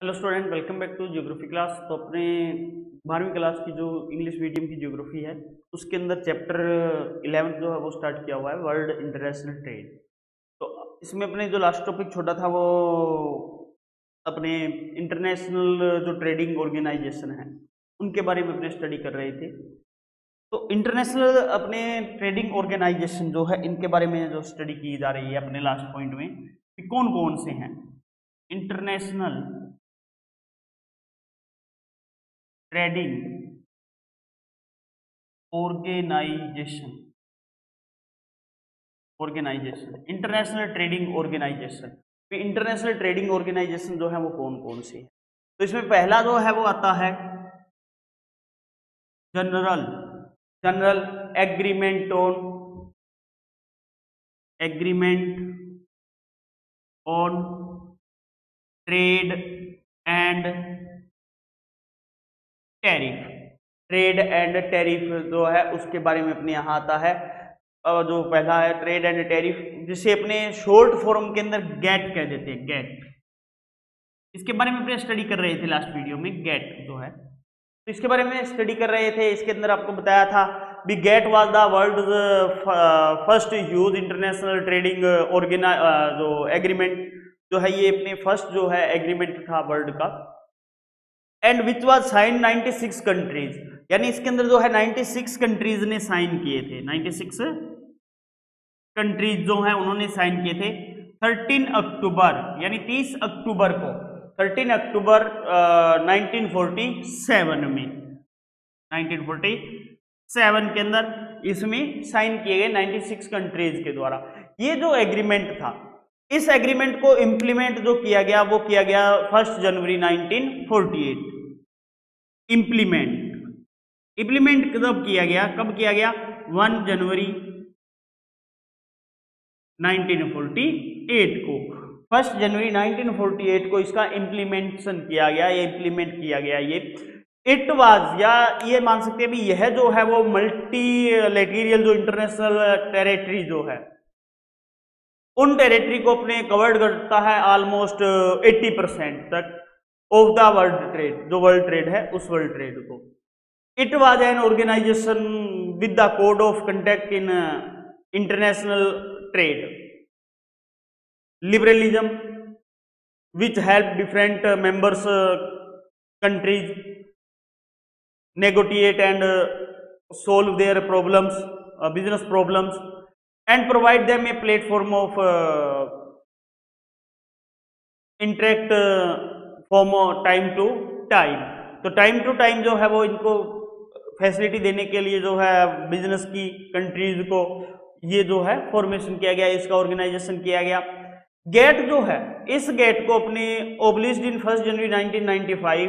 Hello student, welcome back to geography class. तो अपने 12वीं क्लास की जो इंग्लिश मीडियम की ज्योग्राफी है उसके अंदर चैप्टर 11 जो है वो स्टार्ट किया हुआ है, वर्ल्ड इंटरनेशनल ट्रेड। तो इसमें अपने जो लास्ट टॉपिक छोड़ा था वो अपने इंटरनेशनल जो ट्रेडिंग ऑर्गेनाइजेशन है उनके बारे में अपने स्टडी कर रहे थे। तो इंटरनेशनल अपने ट्रेडिंग ऑर्गेनाइजेशन जो है इनके बारे में जो स्टडी की जा रही है अपने लास्ट पॉइंट में कि कौन कौन से हैं international trading organization. International trading organization, international trading organization जो है वो कौन कौन सी है। तो इसमें पहला जो है वो आता है general general agreement on trade and tariff जो है उसके बारे में अपने यहाँ आता है। जो पहला है ट्रेड एंड टैरिफ, जिसे अपने शॉर्ट फॉर्म के अंदर गेट कह देते हैं। गेट, इसके बारे में अपने स्टडी कर रहे थे लास्ट वीडियो में। गेट जो है तो इसके बारे में स्टडी कर रहे थे। इसके अंदर आपको बताया था बी GATT was the world first huge international trading जो एग्रीमेंट जो है, ये अपने फर्स्ट जो है एग्रीमेंट था वर्ल्ड का, and which was sign 96 countries, यानी इसके अंदर जो है 96 कंट्रीज ने साइन किए थे। 96 कंट्रीज जो है उन्होंने साइन किए थे 13 अक्टूबर, यानी 30 अक्टूबर को, 13 अक्टूबर 1947 में, 1947 के अंदर इसमें साइन किए गए 96 कंट्रीज के द्वारा। ये जो एग्रीमेंट था, इस एग्रीमेंट को इंप्लीमेंट जो किया गया वो किया गया 1 जनवरी 1948। इंप्लीमेंट कब किया गया 1 जनवरी 1948 को, 1 जनवरी 1948 को इसका इंप्लीमेंटेशन किया गया, ये इंप्लीमेंट किया गया। ये इट वाज, या ये मान सकते हैं भी यह जो है वो मल्टीलेटरल जो इंटरनेशनल टेरिटरी जो है उन टेरिटरी को अपने कवर्ड करता है ऑलमोस्ट 80% तक ऑफ द वर्ल्ड ट्रेड, जो वर्ल्ड ट्रेड है उस वर्ल्ड ट्रेड को। It was an organization with the code of conduct in international trade, liberalism which help different members countries negotiate and solve their problems, business problems, and provide them a platform of interact from time to time। तो time to time जो है वो इनको facility देने के लिए जो है बिजनेस की कंट्रीज को ये जो है फॉर्मेशन किया गया, इसका ऑर्गेनाइजेशन किया गया। गेट जो है, इस गेट को अपने abolished in 1 January 1995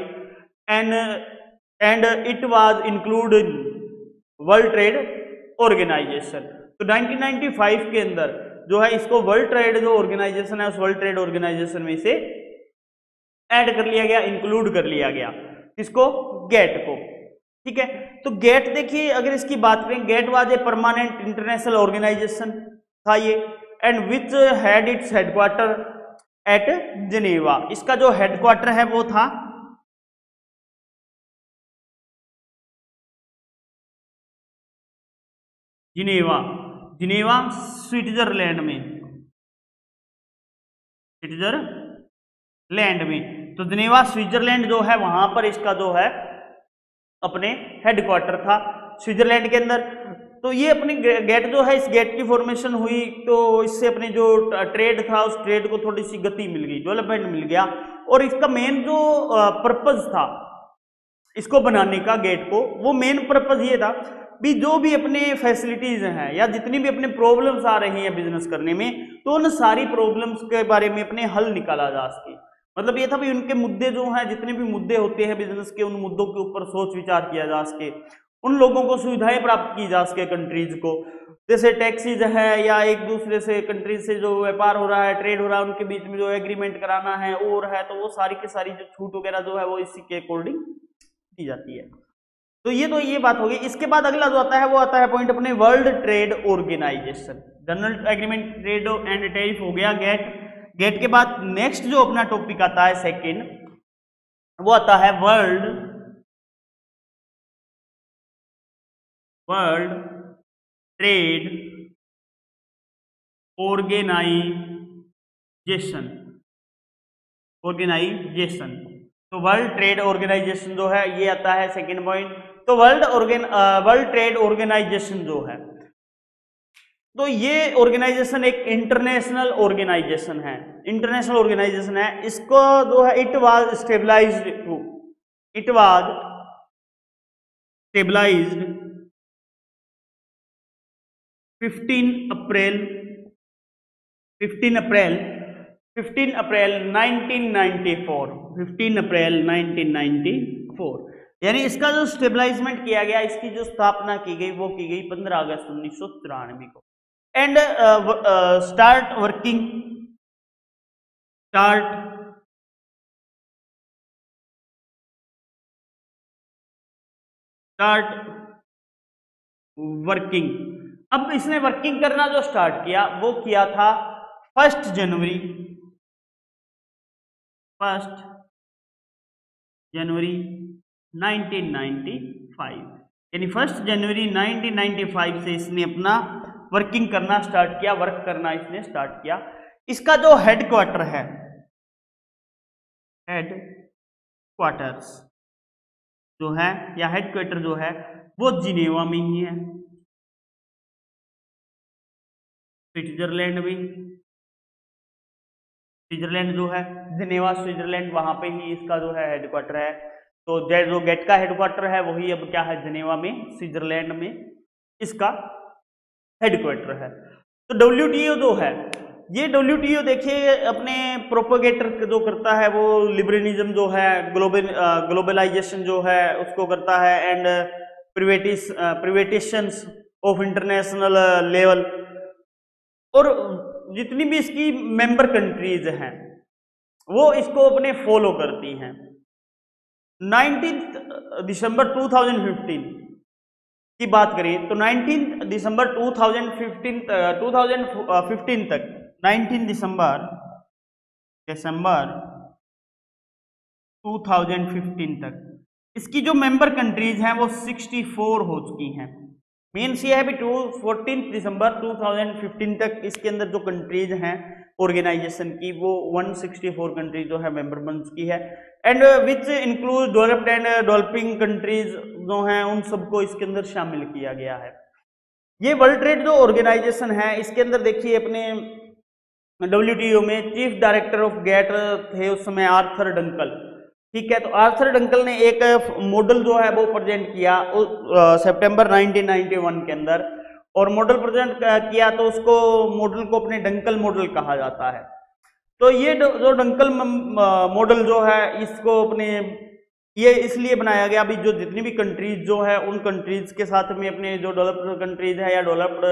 and it was include in world trade organization. तो 1995 के अंदर जो है इसको वर्ल्ड ट्रेड जो ऑर्गेनाइजेशन है उस वर्ल्ड ट्रेड ऑर्गेनाइजेशन में से ऐड कर लिया गया, इंक्लूड कर लिया गया। इसको गेट को, ठीक है। तो गेट देखिए, अगर इसकी बात करें, GATT was a permanent international organization था ये, and which had its headquarter at Geneva. इसका जो हेडक्वार्टर है वो था जिनेवा, स्विट्जरलैंड में। तो जिनेवा स्विट्जरलैंड जो है वहां पर इसका जो है अपने हेडक्वार्टर था स्विट्जरलैंड के अंदर। तो ये अपनी गेट जो है, इस गेट की फॉर्मेशन हुई तो इससे अपने जो ट्रेड था उस ट्रेड को थोड़ी सी गति मिल गई, डेवलपमेंट मिल गया। और इसका मेन जो पर्पज था इसको बनाने का, गेट को, वो मेन पर्पज ये था भी जो भी अपने फैसिलिटीज हैं या जितनी भी अपने प्रॉब्लम्स आ रही हैं बिजनेस करने में, तो उन सारी प्रॉब्लम्स के बारे में अपने हल निकाला जा सके। मतलब ये था भी उनके मुद्दे जो हैं, जितने भी मुद्दे होते हैं बिजनेस के, उन मुद्दों के ऊपर सोच विचार किया जा सके, उन लोगों को सुविधाएं प्राप्त की जा सके कंट्रीज को। जैसे टैक्सीज है या एक दूसरे से कंट्रीज से जो व्यापार हो रहा है, ट्रेड हो रहा है, उनके बीच में जो एग्रीमेंट कराना है और है, तो वो सारी की सारी जो छूट वगैरह जो है वो इसी के अकॉर्डिंग दी जाती है। तो ये बात होगी। इसके बाद अगला जो आता है वो आता है पॉइंट अपने world trade organization. General agreement, trade and tariff हो गया गेट। गेट के बाद नेक्स्ट जो अपना टॉपिक आता है सेकंड, वो आता है वर्ल्ड ट्रेड ऑर्गेनाइजेशन। तो वर्ल्ड ट्रेड ऑर्गेनाइजेशन जो है ये आता है सेकंड पॉइंट। तो वर्ल्ड ट्रेड ऑर्गेनाइजेशन जो है, तो ये ऑर्गेनाइजेशन एक इंटरनेशनल ऑर्गेनाइजेशन है, इसको जो है इट वाज स्टेबलाइज्ड 15 अप्रैल 1994। यानी इसका जो स्टेबलाइजमेंट किया गया, इसकी जो स्थापना की गई वो की गई 15 अगस्त 1993 को। And start working. अब इसने वर्किंग करना जो स्टार्ट किया वो किया था 1 जनवरी 1995। यानी 1 जनवरी 1995 से इसने अपना वर्किंग करना स्टार्ट किया, वर्क करना इसने स्टार्ट किया। इसका जो हेडक्वार्टर है, हेडक्वार्टर्स जो है या हेडक्वार्टर जो है वो जिनेवा में ही है, स्विट्जरलैंड जो है जिनेवा स्विट्जरलैंड, वहां पे ही इसका जो है हेडक्वार्टर है। तो जो गेट का हेडक्वार्टर है वही अब क्या है, जिनेवा में स्विट्जरलैंड में इसका हेडक्वार्टर है। तो WTO जो है, ये WTO देखिए अपने प्रोपोगेटर जो करता है वो लिबरलिज्म जो है, ग्लोबलाइजेशन जो है उसको करता है, एंड प्रिवेटेशंस ऑफ इंटरनेशनल लेवल। और जितनी भी इसकी मेंबर कंट्रीज हैं वो इसको अपने फॉलो करती हैं। 19 दिसंबर 2015 की बात करें तो 19 दिसंबर 2015 तक 19 दिसंबर 2015 तक इसकी जो मेंबर कंट्रीज हैं वो 64 हो चुकी हैं। मीन्स ये है भी 14 दिसंबर 2015 तक इसके अंदर जो कंट्रीज हैं ऑर्गेनाइजेशन की वो 164 कंट्रीज जो है मेंबर बन चुकी है, and which include developed and developing countries जो हैं उन सबको इसके अंदर शामिल किया गया है। ये वर्ल्ड ट्रेड जो ऑर्गेनाइजेशन है इसके अंदर देखिए अपने WTO में चीफ डायरेक्टर ऑफ गेट थे उस समय आर्थर डंकल। ठीक है, तो आर्थर डंकल ने एक मॉडल जो है वो प्रेजेंट किया सितंबर 1991 के अंदर, और मॉडल प्रेजेंट किया तो उसको मॉडल को अपने डंकल मॉडल कहा जाता है। तो ये जो डंकल मॉडल जो है इसको अपने ये इसलिए बनाया गया भी जो जितनी भी कंट्रीज जो है उन कंट्रीज के साथ में अपने जो डेवलप्ड कंट्रीज है या डेवलप्ड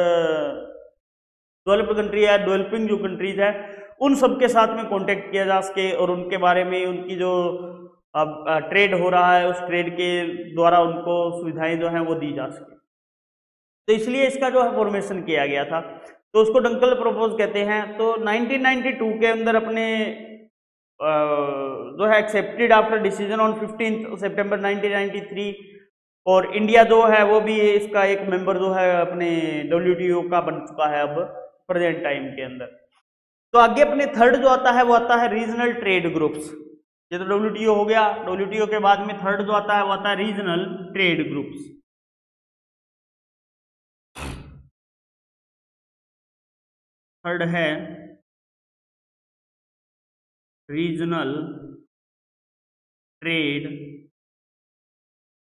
कंट्री है, डेवलपिंग जो कंट्रीज है उन सब के साथ में कांटेक्ट किया जा सके और उनके बारे में उनकी जो ट्रेड हो रहा है उस ट्रेड के द्वारा उनको सुविधाएं जो हैं वो दी जा सके। तो इसलिए इसका जो है फॉर्मेशन किया गया था, तो उसको डंकल प्रपोज कहते हैं। तो 1992 के अंदर अपने जो है एक्सेप्टेड आफ्टर डिसीजन ऑन 15 सितंबर 1993, और इंडिया जो है वो भी इसका एक मेंबर जो है अपने WTO का बन चुका है अब प्रेजेंट टाइम के अंदर। तो आगे अपने थर्ड जो आता है वो आता है रीजनल ट्रेड ग्रुप्स। ये तो WTO हो गया, WTO के बाद में थर्ड जो आता है वो आता है रीजनल ट्रेड ग्रुप्स। थर्ड है रीजनल ट्रेड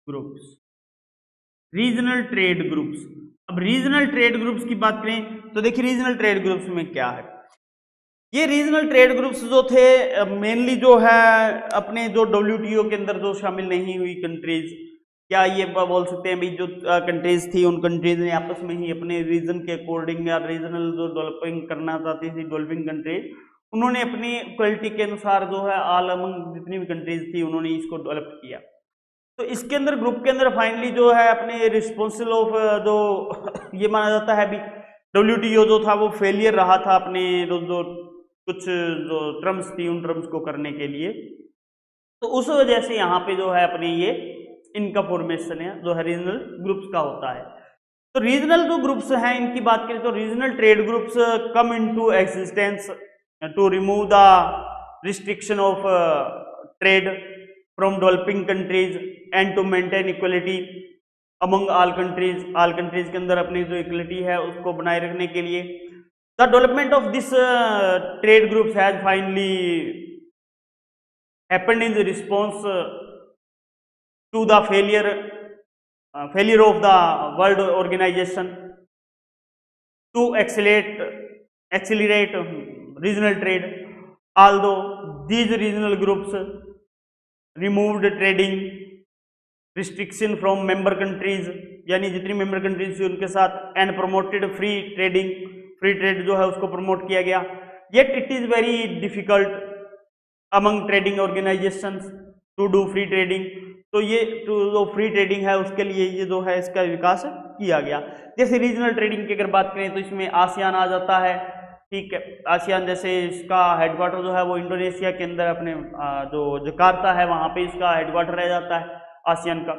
ग्रुप्स। अब रीजनल ट्रेड ग्रुप्स की बात करें तो देखिए रीजनल ट्रेड ग्रुप्स में क्या है। ये रीजनल ट्रेड ग्रुप्स जो थे मेनली जो है अपने जो WTO के अंदर जो शामिल नहीं हुई कंट्रीज, क्या ये बोल सकते हैं भाई जो कंट्रीज थी उन कंट्रीज ने आपस में ही अपने रीजन के अकॉर्डिंग या रीजनल जो डेवलपिंग करना चाहती थी डेवलपिंग कंट्रीज, उन्होंने अपनी क्वालिटी के अनुसार जो है ऑल अमंग जितनी भी कंट्रीज थी उन्होंने इसको डेवलप किया। तो इसके अंदर ग्रुप के अंदर फाइनली जो है अपने रिस्पॉन्सिबल ऑफ जो ये माना जाता है भी WTO जो था वो फेलियर रहा था अपने जो कुछ जो टर्म्स थी उन टर्म्स को करने के लिए। तो उस वजह से यहाँ पे जो है अपने ये इनका फॉर्मेशन है जो है रीजनल ग्रुप्स का होता है। तो रीजनल जो ग्रुप्स हैं इनकी बात करें तो regional trade groups come into existence to remove the restriction of trade from developing countries and to maintain equality among all countries के अंदर अपनी जो इक्वलिटी है उसको बनाए रखने के लिए। The development of this trade groups has finally happened in the response to the failure of the world organization to accelerate regional trade, although these regional groups removed trading restriction from member countries, यानी जितनी member countries थी उनके साथ, and promoted free trade जो है उसको promote किया गया। Yet it is very difficult among trading organizations to do free trading. तो ये जो फ्री ट्रेडिंग है उसके लिए ये जो है इसका विकास किया गया। जैसे रीजनल ट्रेडिंग की अगर बात करें तो इसमें आसियान आ जाता है, ठीक है। आसियान जैसे इसका हेडक्वार्टर जो है वो इंडोनेशिया के अंदर अपने जो जकार्ता है वहाँ पे इसका हेडक्वार्टर रह जाता है आसियान का,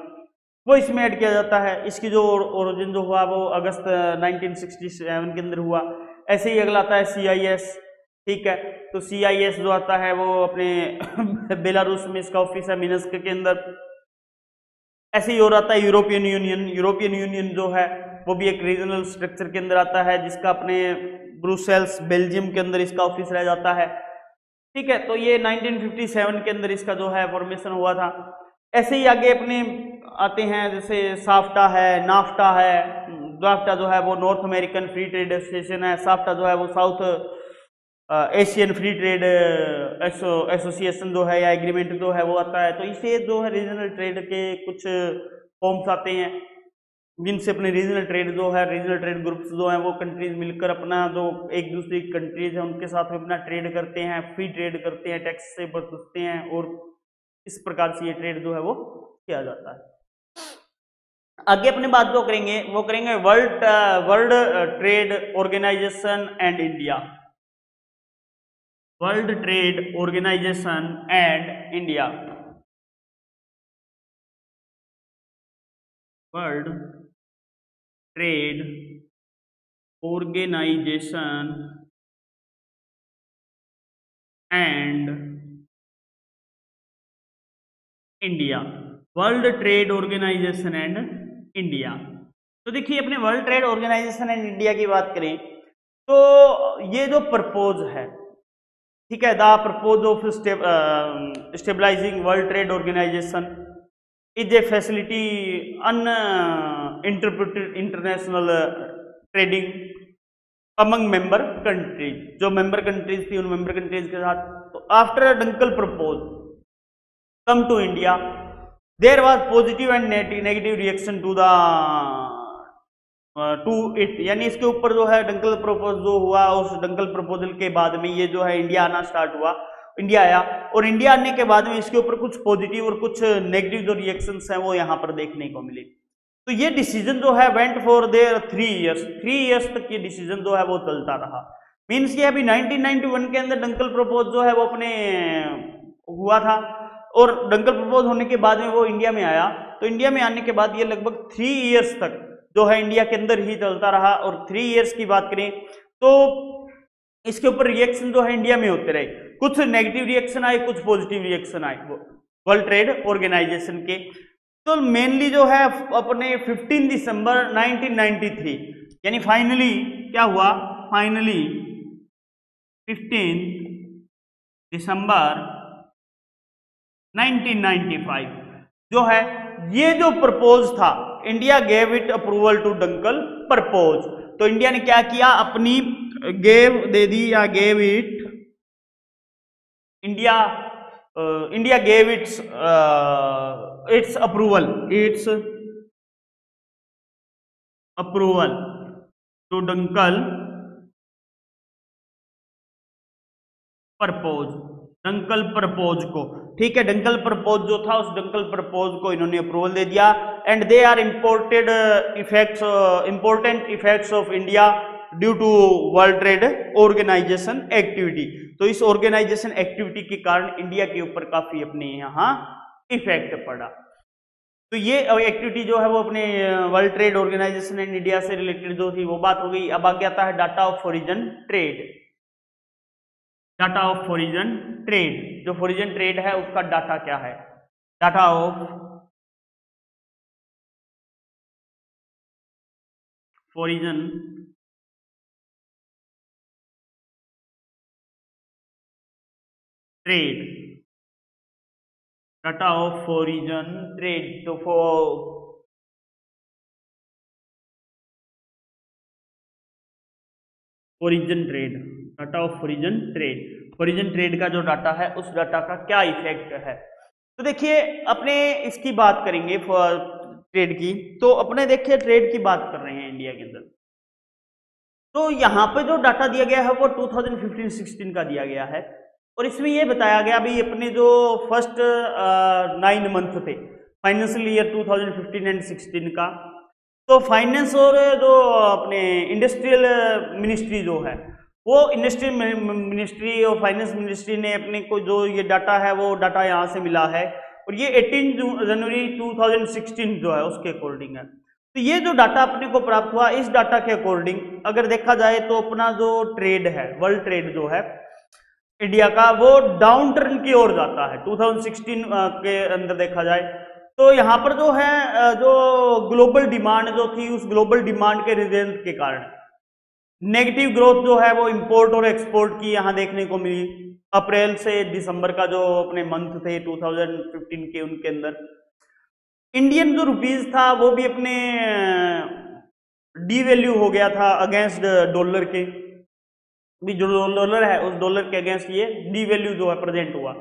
वो इसमें ऐड किया जाता है। इसकी जो ओरिजिन जो हुआ वो अगस्त 1967 के अंदर हुआ। ऐसे ही अगला आता है CIS, ठीक है। तो CIS जो आता है वो अपने बेलारूस में इसका ऑफिस है मिन्स्क के अंदर। ऐसे ही और आता है यूरोपियन यूनियन जो है वो भी एक रीजनल स्ट्रक्चर के अंदर आता है जिसका अपने ब्रुसेल्स बेल्जियम के अंदर इसका ऑफिस रह जाता है, ठीक है। तो ये 1957 के अंदर इसका जो है फॉर्मेशन हुआ था। ऐसे ही आगे अपने आते हैं जैसे साफ्टा है, नाफ्टा है। नाफ्टा जो है वो north American free trade association है, साफ्टा जो है वो south Asian free trade association जो है या एग्रीमेंट जो है वो आता है। तो इसे जो है रीजनल ट्रेड के कुछ फॉर्म्स आते हैं जिनसे अपने रीजनल ट्रेड जो है रीजनल ट्रेड ग्रुप्स जो हैं वो कंट्रीज मिलकर अपना जो एक दूसरी कंट्रीज है उनके साथ में अपना ट्रेड करते हैं, फ्री ट्रेड करते हैं, टैक्स से बचते हैं और इस प्रकार से ये ट्रेड जो है वो किया जाता है। आगे अपनी बात जो करेंगे वो करेंगे world trade organization and India. World trade organization and India. World trade organization and India. World trade organization and India. तो देखिए अपने world trade organization and India की बात करें तो ये जो प्रपोज है, ठीक है, the propose of stabilising world trade organisation is a facility uninterpreted international trading among member countries. जो मेंबर कंट्रीज थी उन मेंबर कंट्रीज के साथ। तो after Dunkel propose come to India there was positive and negative reaction to it, यानी इसके ऊपर जो है डंकल प्रपोज जो हुआ उस डंकल प्रपोजल के बाद में ये जो है इंडिया आना स्टार्ट हुआ, इंडिया आया। और इंडिया आने के बाद में इसके ऊपर कुछ पॉजिटिव और कुछ नेगेटिव जो रिएक्शंस हैं वो यहाँ पर देखने को मिले। तो ये डिसीजन जो है वेंट फॉर देयर 3 ईयर्स तक ये डिसीजन जो है वो चलता रहा। मीन्स ये अभी 1991 के अंदर डंकल प्रपोज जो है वो अपने हुआ था और डंकल प्रपोज होने के बाद में वो इंडिया में आया। तो इंडिया में आने के बाद ये लगभग 3 ईयर्स तक जो है इंडिया के अंदर ही चलता रहा। और 3 ईयर्स की बात करें तो इसके ऊपर रिएक्शन जो है इंडिया में होते रहे, कुछ नेगेटिव रिएक्शन आए, कुछ पॉजिटिव रिएक्शन आए वर्ल्ड ट्रेड ऑर्गेनाइजेशन के। तो मेनली जो है अपने 15 दिसंबर 1993 यानी फाइनली क्या हुआ, फाइनली 15 दिसंबर 1995 जो है ये जो प्रपोज था India gave it approval to Dunkel propose. तो इंडिया ने क्या किया, अपनी गेव दे दी या gave it, India gave its approval to Dunkel propose, Dunkel propose को, ठीक है। डंकल प्रपोज जो था उस डंकल प्रपोज को इन्होंने अप्रूवल दे दिया। And they are important effects of India due to world trade organization activity. तो इस ऑर्गेनाइजेशन एक्टिविटी के कारण इंडिया के ऊपर काफी अपने यहाँ इफेक्ट पड़ा। तो ये एक्टिविटी जो है वो अपने world trade organization and India से रिलेटेड जो थी वो बात हो गई। अब आगे आता है data of foreign trade. Data of foreign trade, जो फॉरिन ट्रेड है उसका डाटा क्या है? Data of foreign trade, data of foreign trade. तो foreign trade, data of foreign trade, foreign trade का जो डाटा है उस डाटा का क्या इफेक्ट है? तो देखिए अपने इसकी बात करेंगे ट्रेड की, तो अपने देखिए ट्रेड की बात कर रहे हैं इंडिया के अंदर। तो यहाँ पे जो डाटा दिया गया है वो 2015-16 का दिया गया है और इसमें ये बताया गया भी अपने जो फर्स्ट 9 मंथ थे फाइनेंशियल ईयर 2015 एंड 16 का, तो फाइनेंस और जो अपने इंडस्ट्रियल मिनिस्ट्री जो है वो इंडस्ट्रियल मिनिस्ट्री और फाइनेंस मिनिस्ट्री ने अपने को जो ये डाटा है वो डाटा यहाँ से मिला है और ये 18 जनवरी 2016 जो है उसके अकॉर्डिंग है। तो ये जो डाटा अपने को प्राप्त हुआ, इस डाटा के अकॉर्डिंग अगर देखा जाए तो अपना जो ट्रेड है, वर्ल्ड ट्रेड जो है इंडिया का, वो डाउन टर्न की ओर जाता है 2016 के अंदर देखा जाए। तो यहाँ पर जो है जो ग्लोबल डिमांड जो थी उस ग्लोबल डिमांड के रिजल्ट के कारण नेगेटिव ग्रोथ जो है वो इंपोर्ट और एक्सपोर्ट की यहाँ देखने को मिली। अप्रैल से दिसंबर का जो अपने मंथ थे 2015 के, उनके अंदर इंडियन जो रुपीज था वो भी अपने डीवैल्यू हो गया था अगेंस्ट डॉलर के, भी जो डॉलर है उस डॉलर के अगेंस्ट ये डीवैल्यू जो है प्रेजेंट हुआ।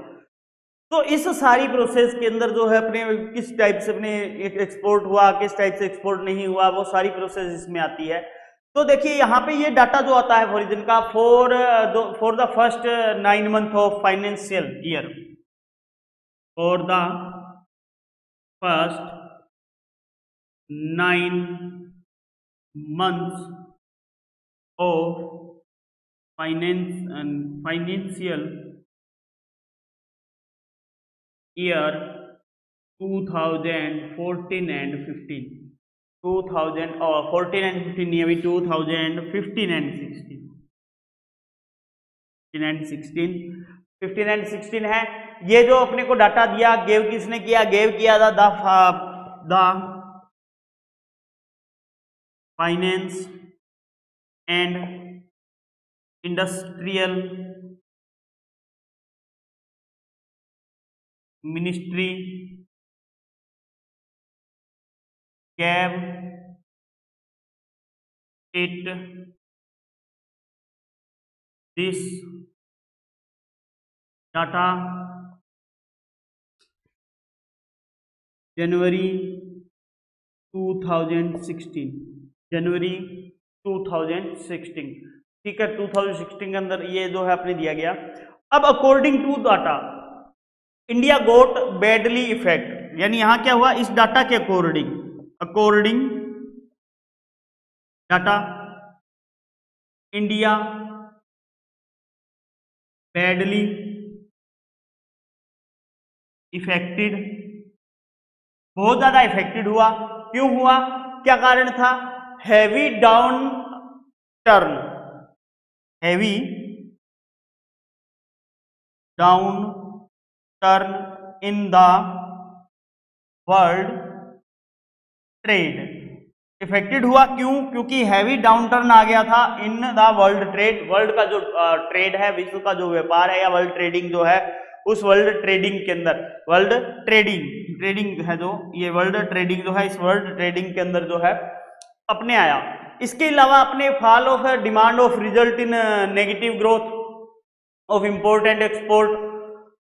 तो इस सारी प्रोसेस के अंदर जो है अपने किस टाइप से अपने एक्सपोर्ट हुआ, किस टाइप से एक्सपोर्ट नहीं हुआ, वो सारी प्रोसेस इसमें आती है। तो देखिए यहाँ पे ये डाटा जो आता है फॉरिन का for the first 9 month of financial year, for the first 9 months of financial year 2014 and 15, 2014 and 15 ये भी 2015 एंड 16, 15 एंड 16 है। ये जो अपने को डाटा दिया गेव किसने किया? गेव किया था the finance and industrial ministry gave it this data January 2016, जनवरी 2016, ठीक है 2016 के अंदर ये जो है अपने दिया गया। अब according to data India got badly affect, यानी यहां क्या हुआ इस डाटा के according data India badly affected, बहुत ज्यादा इफेक्टेड हुआ। क्यों हुआ, क्या कारण था? Heavy downturn, heavy downturn in the world trade. Affected हुआ क्यों? क्योंकि हैवी डाउन टर्न आ गया था in the world trade. World का जो ट्रेड है, विश्व का जो व्यापार है या वर्ल्ड ट्रेडिंग जो है, उस वर्ल्ड ट्रेडिंग के अंदर, वर्ल्ड ट्रेडिंग है जो, ये वर्ल्ड ट्रेडिंग जो है, इस वर्ल्ड ट्रेडिंग के अंदर जो है अपने आया। इसके अलावा अपने fall of demand of result in negative growth of import and export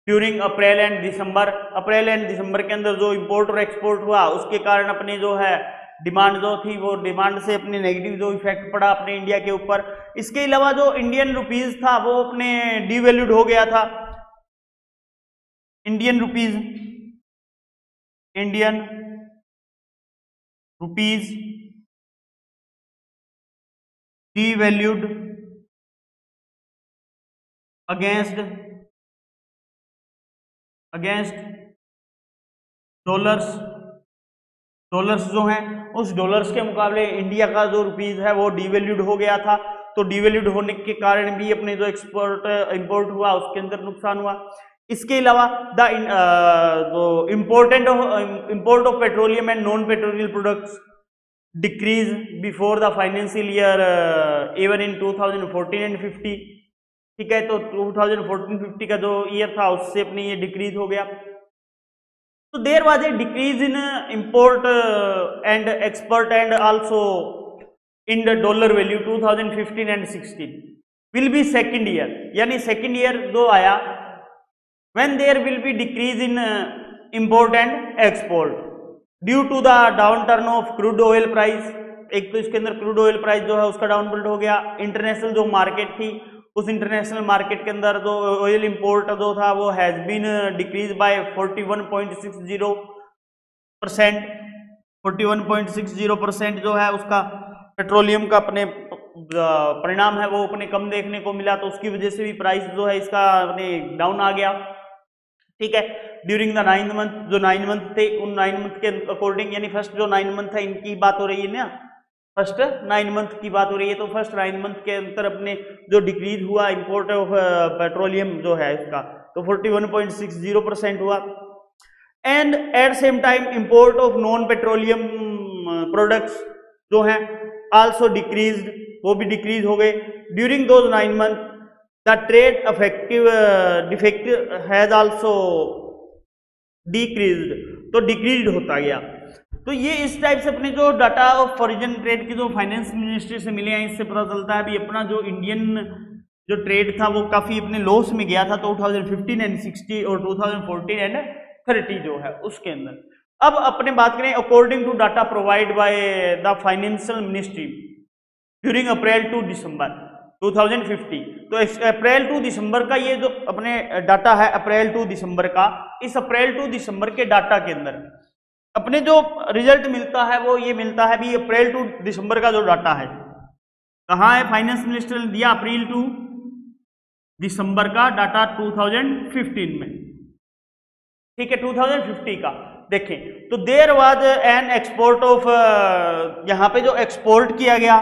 during April and December. April and December के अंदर जो इंपोर्ट और एक्सपोर्ट हुआ उसके कारण अपने जो है डिमांड जो थी, वो डिमांड से अपने नेगेटिव जो इफेक्ट पड़ा अपने इंडिया के ऊपर। इसके अलावा जो इंडियन रुपीज था वो अपने डिवैल्यूड हो गया था। Indian rupees devalued against dollars जो हैं उस डॉलर्स के मुकाबले इंडिया का जो रुपीज है वो डिवैल्यूड हो गया था। तो डिवैल्यूड होने के कारण भी अपने जो इंपोर्ट हुआ उसके अंदर नुकसान हुआ। इसके अलावा the import of petroleum and non petroleum products decrease before the financial year even in 2014 and 50। ठीक है, तो 2014-50 का जो ईयर था उससे अपनी ये डिक्रीज हो गया। तो there was a decrease in import and export and also in the dollar value 2015 and 16 will be second year, यानी सेकेंड ईयर जो आया when there will be decrease in import and export due to the downturn of crude oil price. एक तो इसके अंदर crude oil price जो है उसका डाउन बिल्ड हो गया। इंटरनेशनल जो मार्केट थी उस इंटरनेशनल मार्केट के अंदर जो ऑयल इंपोर्ट जो था वो हैज बीन डिक्रीज बाय 41.60%। 41.60% जो है उसका पेट्रोलियम का अपने परिणाम है वो अपने कम देखने को मिला, तो उसकी वजह से भी प्राइस जो है इसका अपने डाउन आ गया। ठीक है, ड्यूरिंग द 9 मंथ, जो 9 मंथ थे उन 9 मंथ के अकॉर्डिंग, यानी फर्स्ट जो 9 मंथ है इनकी बात हो रही है ना, फर्स्ट 9 मंथ की बात हो रही है, तो फर्स्ट 9 मंथ के अंदर अपने जो डिक्रीज हुआ इंपोर्ट ऑफ पेट्रोलियम जो है इसका, तो 41.60% हुआ। And at same time import of non petroleum products जो हैं आल्सो डिक्रीज्ड, वो भी डिक्रीज हो गए। During those 9 month the trade defect has also decreased, तो डिक्रीज होता गया। तो ये इस टाइप से अपने जो डाटा ऑफ फॉरेन ट्रेड की जो फाइनेंस मिनिस्ट्री से मिले हैं इससे पता चलता है भी अपना जो इंडियन जो ट्रेड था वो काफी अपने लॉस में गया था 2015 एंड 60 और 2014 एंड 30 जो है उसके अंदर। अब अपने बात करें according to data provide by the financial ministry during April to December 2050, तो अप्रैल टू दिसंबर का ये जो अपने डाटा है अप्रैल टू दिसंबर का, इस अप्रैल टू दिसंबर के डाटा के अंदर अपने जो रिजल्ट मिलता है वो ये मिलता है भी अप्रैल टू दिसंबर का जो डाटा है कहाँ है, फाइनेंस मिनिस्टर ने दिया अप्रैल टू दिसंबर का डाटा 2015 में। ठीक है, 2050 का देखें तो there was an export of, यहाँ पे जो एक्सपोर्ट किया गया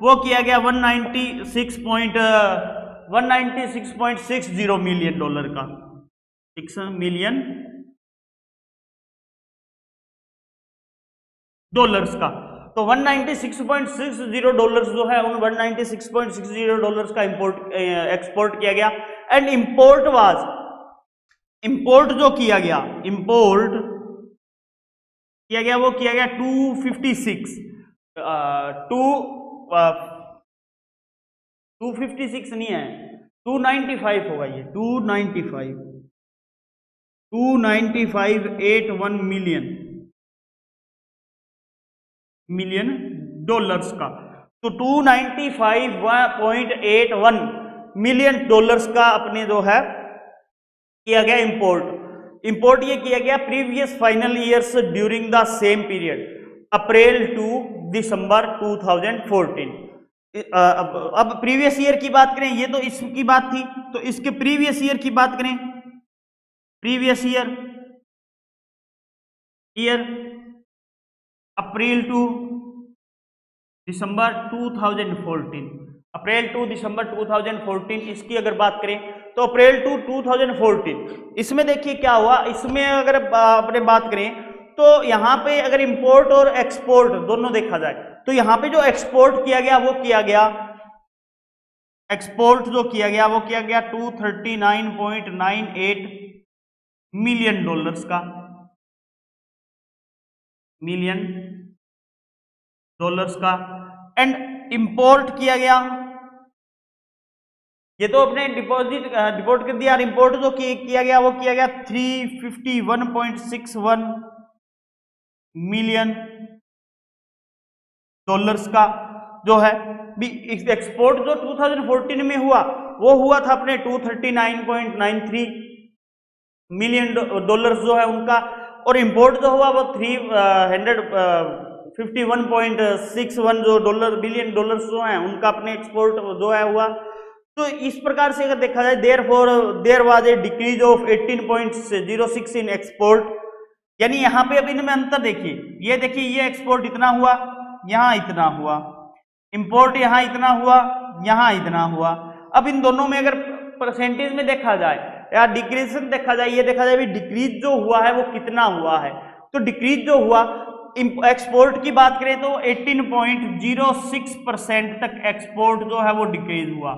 वो किया गया 196.60 मिलियन डॉलर का, 6 मिलियन डॉलर्स का। तो 196.60 डॉलर्स जो है उन 196.60 डॉलर्स का एक्सपोर्ट किया गया। एंड इंपोर्ट जो किया गया वो किया गया 256 नहीं है, 295 होगा ये, 295.81 मिलियन डॉलर्स का। तो 295.81 मिलियन डॉलर्स का अपने जो है किया गया इंपोर्ट ये किया गया previous final years during the same period April to December 2014। अब प्रीवियस ईयर की बात करें, ये तो इसकी बात थी, तो इसके प्रीवियस ईयर की बात करें, previous year April to December 2014, April to December 2014 इसकी अगर बात करें तो अप्रैल टू 2014 इसमें देखिए क्या हुआ। इसमें अगर अपने बात करें तो यहाँ पे अगर इंपोर्ट और एक्सपोर्ट दोनों देखा जाए तो यहाँ पे जो एक्सपोर्ट किया गया वो किया गया 239.98 मिलियन डॉलर्स का, एंड इंपोर्ट किया गया, ये तो अपने डिपोर्ट कर दिया। इंपोर्ट जो किया गया वो किया गया 351.61 मिलियन डॉलर्स का जो है। एक्सपोर्ट जो 2014 में हुआ वो हुआ था अपने 239.93 मिलियन डॉलर्स जो है उनका, और इंपोर्ट जो हुआ वो 51.61 जो डॉलर बिलियन डॉलर्स जो हैं उनका अपने एक्सपोर्ट जो है हुआ। तो इस प्रकार से अगर देखा जाए there was a decrease of 18.06 in export, यानी यहाँ पे अब इनमें अंतर देखिए, ये देखिए ये एक्सपोर्ट इतना हुआ, यहाँ इतना हुआ, इंपोर्ट यहाँ इतना हुआ, यहाँ इतना हुआ। अब इन दोनों में अगर परसेंटेज में देखा जाए या डिक्रीजेशन देखा जाए, ये देखा जाए डिक्रीज जो हुआ है वो कितना हुआ है। तो डिक्रीज जो हुआ एक्सपोर्ट की बात करें तो 18.06% तक एक्सपोर्ट जो है वो डिक्रीज हुआ,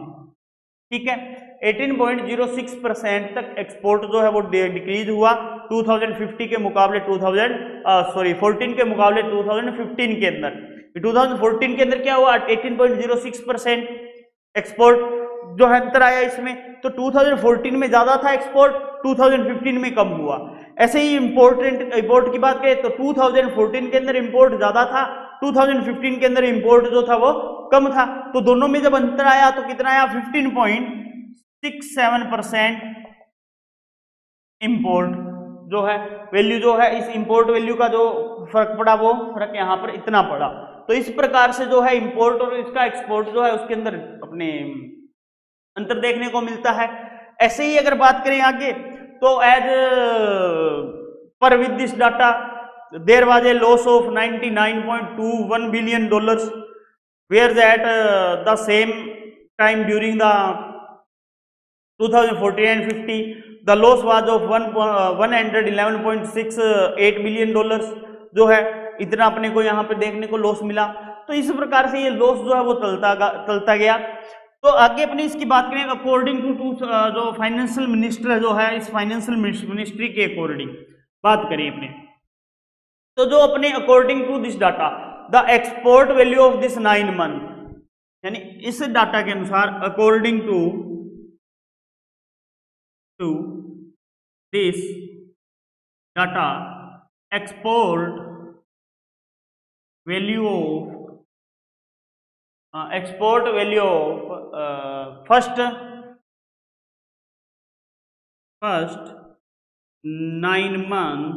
ठीक है। 18.06% तक एक्सपोर्ट जो है वो डिक्रीज हुआ 2050 के मुकाबले 14 के मुकाबले 2015 के अंदर। 2014 के अंदर क्या हुआ, 18.06% एक्सपोर्ट जो है अंतर आया इसमें। तो 2014 में ज्यादा था एक्सपोर्ट, 2015 में कम हुआ। ऐसे ही इंपोर्ट की बात करें तो 2014 के अंदर इंपोर्ट ज्यादा था, 2015 के अंदर इंपोर्ट जो था वो कम था। तो दोनों में जब अंतर आया तो कितना आया, 15.67% इंपोर्ट जो है वैल्यू जो है, इस इंपोर्ट वैल्यू का जो फर्क पड़ा वो फर्क यहाँ पर इतना पड़ा। तो इस प्रकार से जो है इंपोर्ट और इसका एक्सपोर्ट जो है उसके अंदर अपने अंतर देखने को मिलता है। ऐसे ही अगर बात करें आगे तो as per with this data there was a loss of 99.21 billion dollars where that the same time during the 2014 and 50 the loss was of 111.68 billion dollars जो है इतना अपने को यहाँ पे देखने को लॉस मिला। तो इस प्रकार से ये लॉस जो है वो चलता गया। तो आगे अपनी इसकी बात करें अकॉर्डिंग टू जो फाइनेंशियल मिनिस्टर जो है, इस फाइनेंशियल मिनिस्ट्री के अकॉर्डिंग बात करें अपने, तो जो अपने according to this data the export value of this 9 month, यानी इस डाटा के अनुसार according to this data export value of first 9 month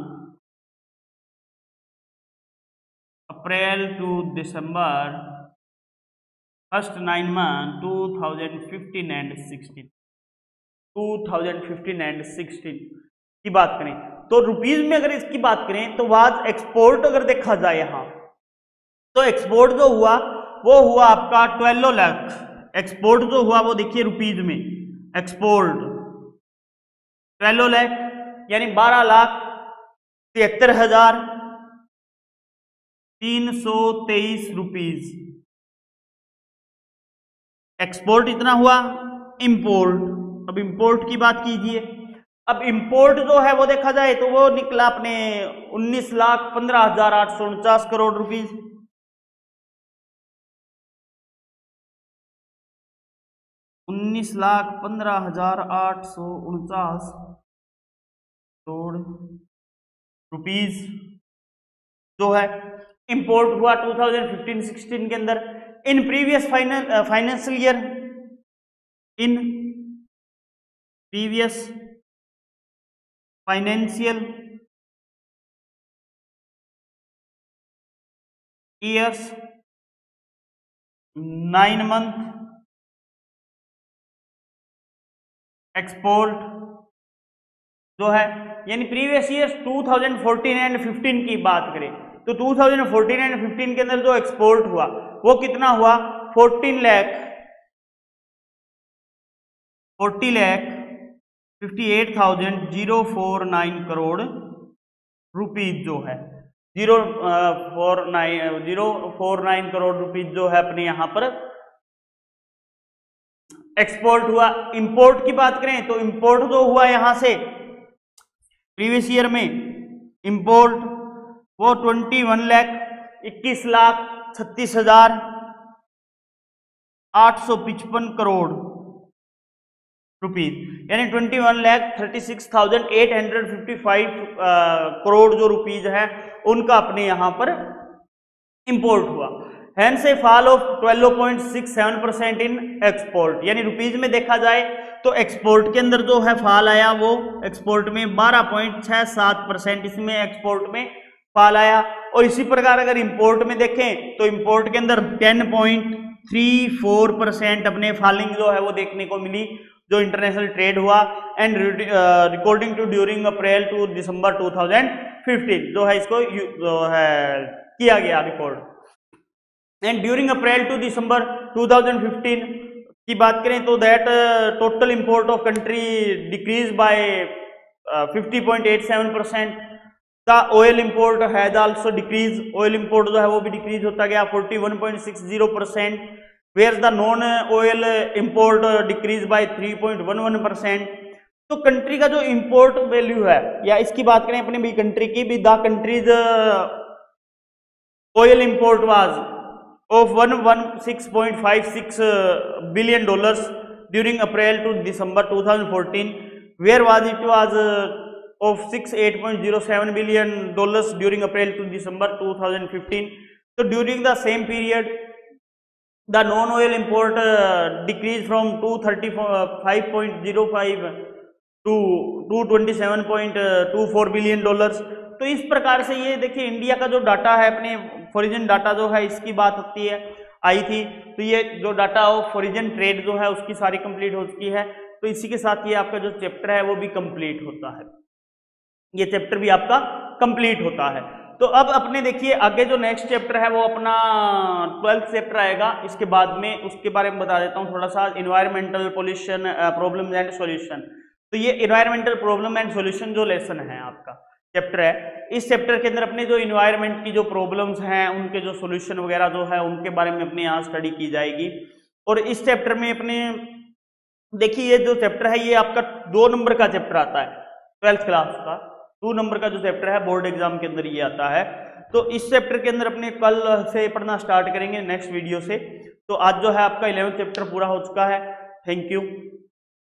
April to December, first 9 month 2015 and 16 की बात करें तो रुपीज में अगर इसकी बात करें तो वाज एक्सपोर्ट अगर देखा जाए यहाँ तो एक्सपोर्ट जो हुआ वो हुआ आपका 12 लाख। एक्सपोर्ट जो हुआ वो देखिए रुपीज में एक्सपोर्ट 12 लाख यानी 12,73,323 रुपीज एक्सपोर्ट इतना हुआ। इंपोर्ट, अब इंपोर्ट की बात कीजिए। अब इंपोर्ट जो है वो देखा जाए तो वो निकला अपने 19,15,849 करोड़ रुपीज। 19,15,849 करोड़ रुपीज जो है इंपोर्ट हुआ 2015-16 के अंदर। In previous financial year, in previous financial years 9 month export जो है, यानी प्रीवियस ईयर्स 2014 एंड 15 की बात करें तो 2014 एंड 15 के अंदर जो एक्सपोर्ट हुआ वो कितना हुआ 40,58,049 करोड़ रुपीज जो है 049 करोड़ रुपीज जो है अपने यहां पर एक्सपोर्ट हुआ। इंपोर्ट की बात करें तो इंपोर्ट जो हुआ यहां से प्रीवियस ईयर में इंपोर्ट वो 21,21,36,855 करोड़ रुपीज यानी 21,36,855 करोड़ जो रुपीज है उनका अपने यहां पर इंपोर्ट हुआ। Hence a fall of 12.67% in export, यानी रुपीज में देखा जाए तो एक्सपोर्ट के अंदर जो है फॉल आया वो एक्सपोर्ट में 12.67%, इसमें एक्सपोर्ट में फॉल आया। और इसी प्रकार अगर इंपोर्ट में देखें तो इंपोर्ट के अंदर 10.34% अपने फॉलिंग जो है वो देखने को मिली जो इंटरनेशनल ट्रेड हुआ। And recording to during April to December 2015 जो है इसको जो है किया गया record. And during April to December 2015 की बात करें तो that total import of country decrease by 50.87%। The oil import has also decrease, oil import जो है वो भी डिक्रीज होता गया 41.60%, where the non oil import decrease by 3.11%। तो कंट्री का जो इंपोर्ट वैल्यू है, या इसकी बात करें अपने भी कंट्री की भी, the countries oil import was of $116.56 billion during April to December 2014, where was it was of $68.07 billion during April to December 2015. So during the same period, the non-oil import decreased from 235.05 to 227.24 billion dollars. तो इस प्रकार से ये देखिए India का जो data है अपने फॉरेन डाटा जो है इसकी बात होती है आई थी। तो ये जो डाटा ऑफ फॉरेन ट्रेड जो है उसकी सारी कंप्लीट हो चुकी है। तो इसी के साथ ये आपका जो चैप्टर है वो भी कंप्लीट होता है, ये चैप्टर भी आपका कंप्लीट होता है। तो अब अपने देखिए आगे जो नेक्स्ट चैप्टर है वो अपना 12th चैप्टर आएगा। इसके बाद में उसके बारे में बता देता हूँ थोड़ा सा, environmental pollution problem and solution. तो ये इन्वायरमेंटल प्रॉब्लम एंड सॉल्यूशन जो लेसन है आपका चैप्टर है, इस चैप्टर के अंदर अपने जो इन्वायरमेंट की जो प्रॉब्लम्स हैं उनके जो सॉल्यूशन वगैरह जो है उनके बारे में अपने यहाँ स्टडी की जाएगी। और इस चैप्टर में अपने देखिए ये जो चैप्टर है ये आपका 2 नंबर का चैप्टर आता है 12th क्लास का, 2 नंबर का जो चैप्टर है बोर्ड एग्जाम के अंदर ये आता है। तो इस चैप्टर के अंदर अपने कल से पढ़ना स्टार्ट करेंगे नेक्स्ट वीडियो से। तो आज जो है आपका 11th चैप्टर पूरा हो चुका है। Thank you.